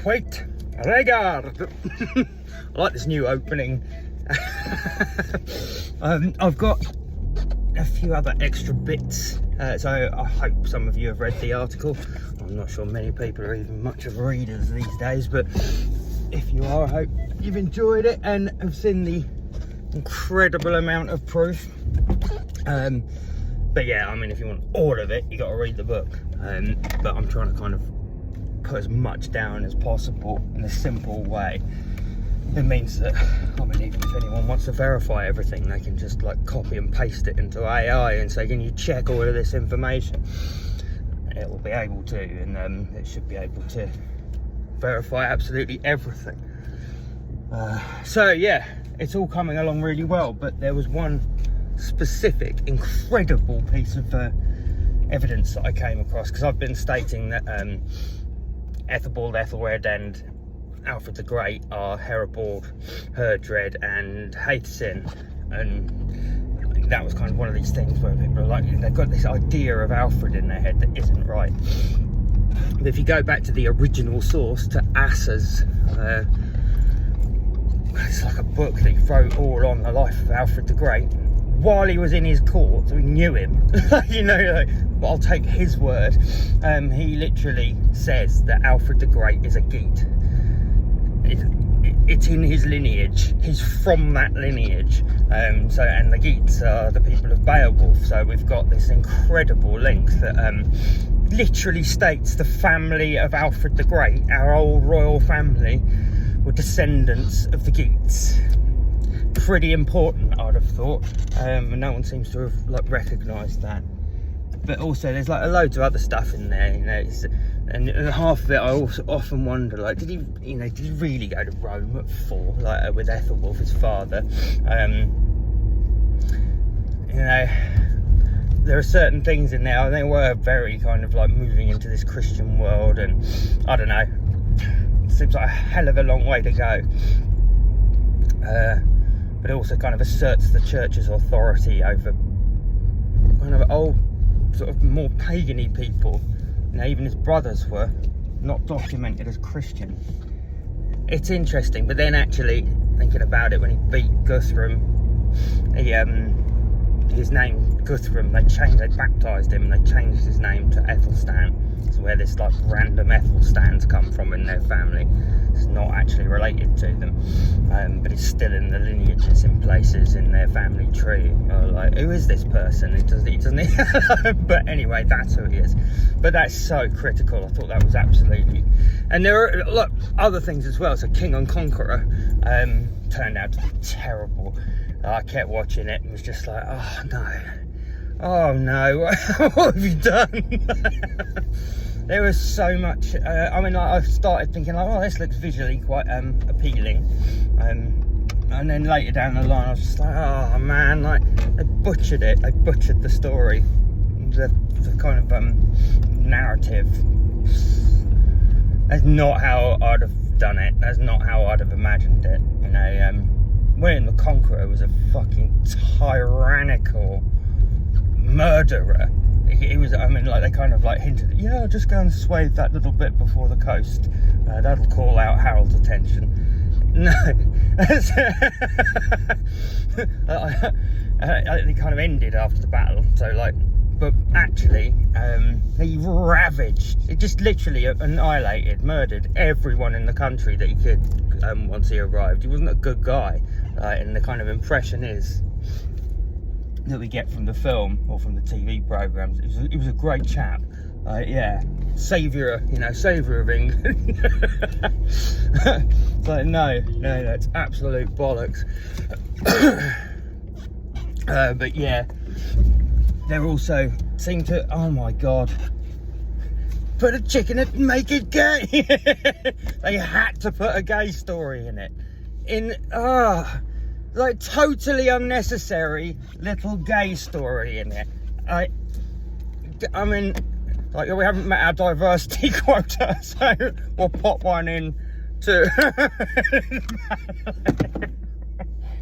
Wait, regard. I like this new opening. I've got a few other extra bits, so I hope some of you have read the article. I'm not sure many people are even much of readers these days, but if you are, I hope you've enjoyed it and have seen the incredible amount of proof. But yeah, I mean, if you want all of it, you got to read the book. But I'm trying to kind of put as much down as possible in a simple way. It means that, I mean, even if anyone wants to verify everything, they can just like copy and paste it into AI and say, can you check all of this information? It will be able to, and it should be able to verify absolutely everything. So yeah, it's all coming along really well, but there was one specific incredible piece of evidence that I came across, because I've been stating that Ethelbald, Ethelred and Alfred the Great are Heribald, Herdred and Hæthcyn, and that was kind of one of these things where people are like, they've got this idea of Alfred in their head that isn't right. But if you go back to the original source, to Asser's, it's like a book that he wrote all on the life of Alfred the Great while he was in his court, so we knew him. You know, like, but I'll take his word. He literally says that Alfred the Great is a Geat. It's in his lineage. He's from that lineage. And the Geats are the people of Beowulf. So we've got this incredible link that literally states the family of Alfred the Great, our old royal family, were descendants of the Geats. Pretty important, I'd have thought, and no one seems to have like recognised that. But also, there's like loads of other stuff in there, you know. And half of it, I also often wonder, like, did he really go to Rome at 4, like with Ethelwulf, his father? You know, there are certain things in there. They were very kind of like moving into this Christian world, and I don't know. It seems like a hell of a long way to go. But it also kind of asserts the church's authority over kind of old, sort of more pagan-y people. You know, even his brothers were not documented as Christian. It's interesting, but then actually thinking about it, when he beat Guthrum, his name Guthrum, they baptised him and they changed his name to Ethelstan. It's where this like random Ethelstans come from in their family. It's not actually related to them, but it's still in the lineages in places in their family tree. Like, who is this person? He doesn't. But anyway, that's who he is. But that's so critical. I thought that was absolutely. And there are other things as well. So King and Conqueror turned out to be terrible. I kept watching it and was just like, oh no, what have you done? There was so much. I mean, I started thinking, like, oh, this looks visually quite appealing, and then later down the line, I was just like, oh man, like they butchered it. They butchered the story, the kind of narrative. That's not how I'd have done it. That's not how I'd have imagined it. You know, William the Conqueror was a fucking tyrannical murderer. He was, I mean, like, they kind of like hinted, yeah, just go and swathe that little bit before the coast. That'll call out Harold's attention. No. It kind of ended after the battle. So, like, but actually, he ravaged, it just literally annihilated, murdered everyone in the country that he could once he arrived. He wasn't a good guy. And the kind of impression is that we get from the film or from the TV programmes, it was a great chap. Yeah, saviour of England. It's like, no, it's absolute bollocks. But yeah, they also seem to, oh my god, put a chick in it and make it gay. They had to put a gay story in it. Like, totally unnecessary little gay story in it. I mean, like, we haven't met our diversity quota, so we'll pop one in too.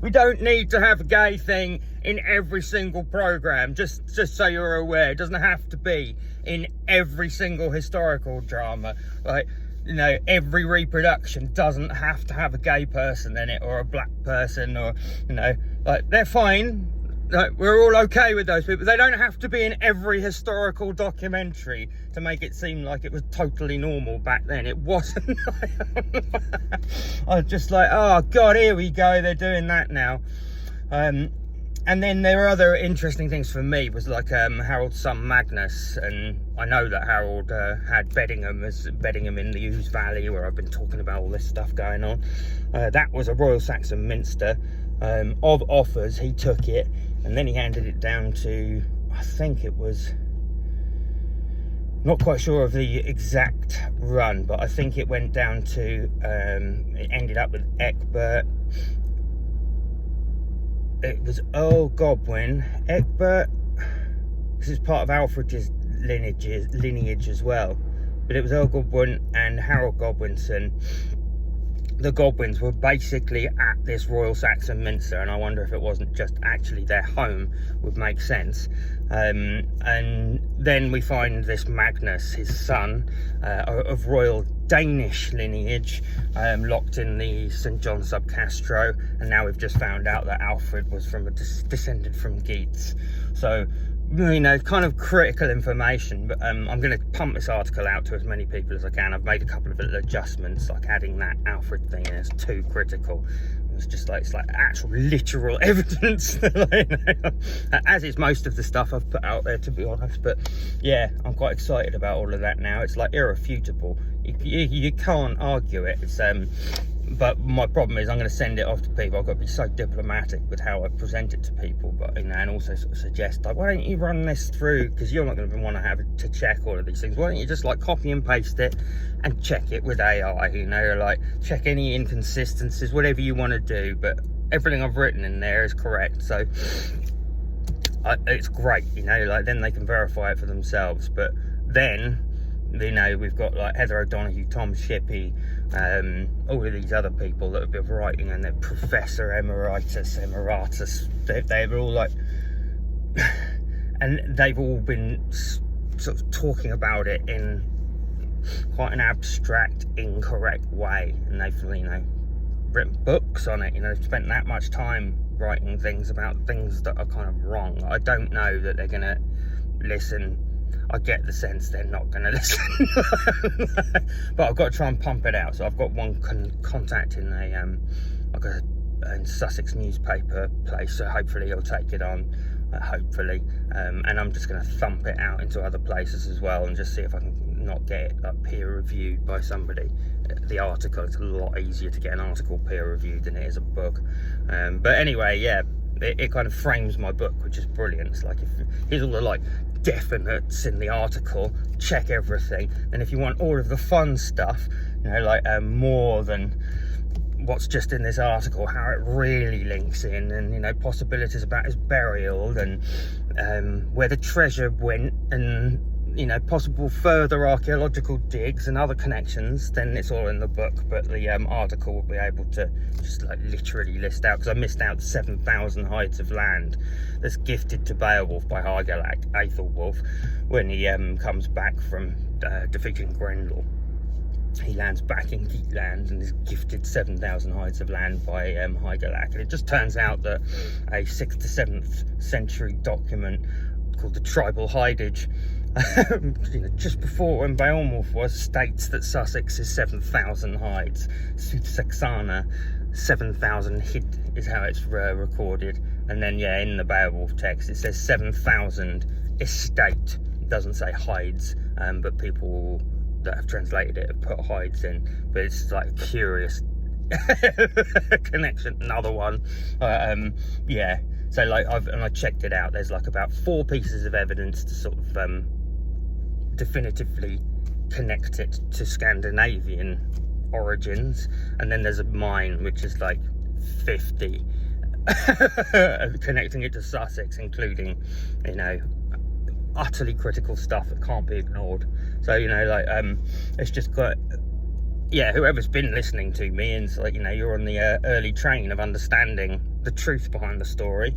We don't need to have a gay thing in every single programme, just so you're aware. It doesn't have to be in every single historical drama. Like, you know, every reproduction doesn't have to have a gay person in it, or a black person, or, you know, like, they're fine. Like, we're all okay with those people. They don't have to be in every historical documentary to make it seem like it was totally normal back then. It wasn't. I was just like, oh God, here we go. They're doing that now. And then there are other interesting things for me, was like Harold's son Magnus, and I know that Harold had Beddingham in the Ouse Valley, where I've been talking about all this stuff going on. That was a Royal Saxon Minster of offers. He took it, and then he handed it down to, I think it was, not quite sure of the exact run, but I think it went down to, it ended up with Egbert. It was Earl Godwin, Egbert, this is part of Alfred's lineage as well, but it was Earl Godwin and Harold Godwinson. The Godwins were basically at this Royal Saxon Minster, and I wonder if it wasn't just actually their home, would make sense. And then we find this Magnus, his son, of royal Danish lineage, locked in the St. John sub Castro, and now we've just found out that Alfred was from descended from Geats. So, you know, kind of critical information, but I'm going to pump this article out to as many people as I can. I've made a couple of little adjustments, like adding that Alfred thing in as too critical. It's like actual literal evidence, as is most of the stuff I've put out there, to be honest. But yeah, I'm quite excited about all of that now. It's like irrefutable. You can't argue it. It's but my problem is I'm going to send it off to people. I've got to be so diplomatic with how I present it to people, but, you know, and also sort of suggest, like, why don't you run this through, because you're not going to want to have to check all of these things. Why don't you just like copy and paste it and check it with AI, you know, like check any inconsistencies, whatever you want to do, but everything I've written in there is correct. So it's great, you know, like then they can verify it for themselves. But then, you know, we've got like Heather O'Donoghue, Tom Shippey, all of these other people that have been writing, and they're Professor Emeritus, they're all like, and they've all been sort of talking about it in quite an abstract, incorrect way, and they've, you know, written books on it, you know, they've spent that much time writing things about things that are kind of wrong. I don't know that they're gonna listen. I get the sense they're not going to listen, but I've got to try and pump it out. So I've got one contact in in Sussex newspaper place, so hopefully he'll take it on, hopefully, and I'm just going to thump it out into other places as well, and just see if I can not get it like peer reviewed by somebody. The article, it's a lot easier to get an article peer reviewed than it is a book, but anyway, yeah, it kind of frames my book, which is brilliant. It's like, here's all the like definites in the article, check everything, and if you want all of the fun stuff, you know, like more than what's just in this article, how it really links in, and, you know, possibilities about his burial, and where the treasure went, and, you know, possible further archaeological digs and other connections, then it's all in the book. But the article will be able to just like literally list out, because I missed out 7,000 hides of land that's gifted to Beowulf by Hygelac, Aethelwulf, when he comes back from defeating Grendel. He lands back in Geat land and is gifted 7,000 hides of land by Hygelac. And it just turns out that a 6th to 7th century document called the Tribal Hidage, you know, just before when Beowulf was, states that Sussex is 7,000 hides. Saxana, 7,000 hid is how it's recorded. And then, yeah, in the Beowulf text it says 7,000 estate. It doesn't say hides, but people that have translated it have put hides in. But it's like a curious connection. Another one, yeah. So like I checked it out. There's like about 4 pieces of evidence to sort of definitively connect it to Scandinavian origins, and then there's a mine which is like 50 connecting it to Sussex, including, you know, utterly critical stuff that can't be ignored. So, you know, like it's just got, yeah, whoever's been listening to me, and it's like, you know, you're on the early train of understanding the truth behind the story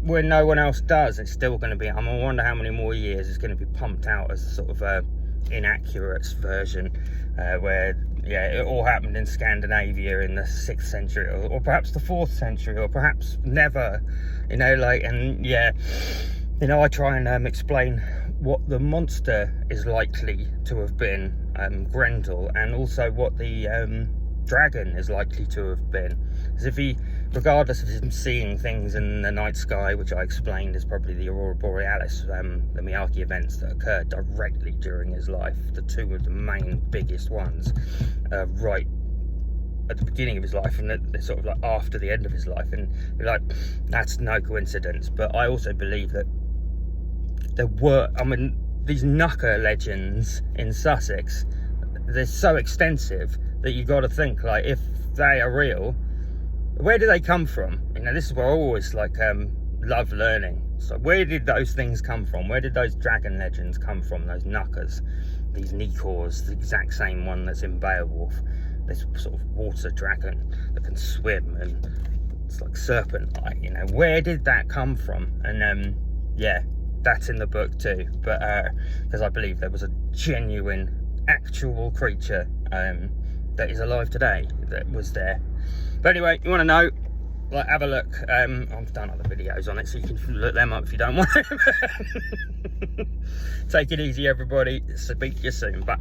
when no one else does. It's still going to be, I wonder how many more years it's going to be pumped out as a sort of inaccurate version, where, yeah, it all happened in Scandinavia in the 6th century, or perhaps the 4th century, or perhaps never, you know, like, and yeah, you know, I try and explain what the monster is likely to have been, Grendel, and also what the dragon is likely to have been. As if he, regardless of him seeing things in the night sky, which I explained is probably the Aurora Borealis, the Miyake events that occurred directly during his life, the two of the main biggest ones, right at the beginning of his life and the sort of like after the end of his life, and you're like, that's no coincidence. But I also believe that there were, I mean, these knucker legends in Sussex, they're so extensive that you got to think, like, if they are real, where do they come from? You know, this is where I always like love learning. So where did those things come from? Where did those dragon legends come from? Those knuckers, these Nikors, the exact same one that's in Beowulf, this sort of water dragon that can swim and it's like serpent-like. You know, where did that come from? And yeah, that's in the book too. But because I believe there was a genuine, actual creature that is alive today that was there. But anyway, you want to know, like, have a look. I've done other videos on it, so you can look them up if you don't want to. Take it easy, everybody. Speak to you soon. Bye.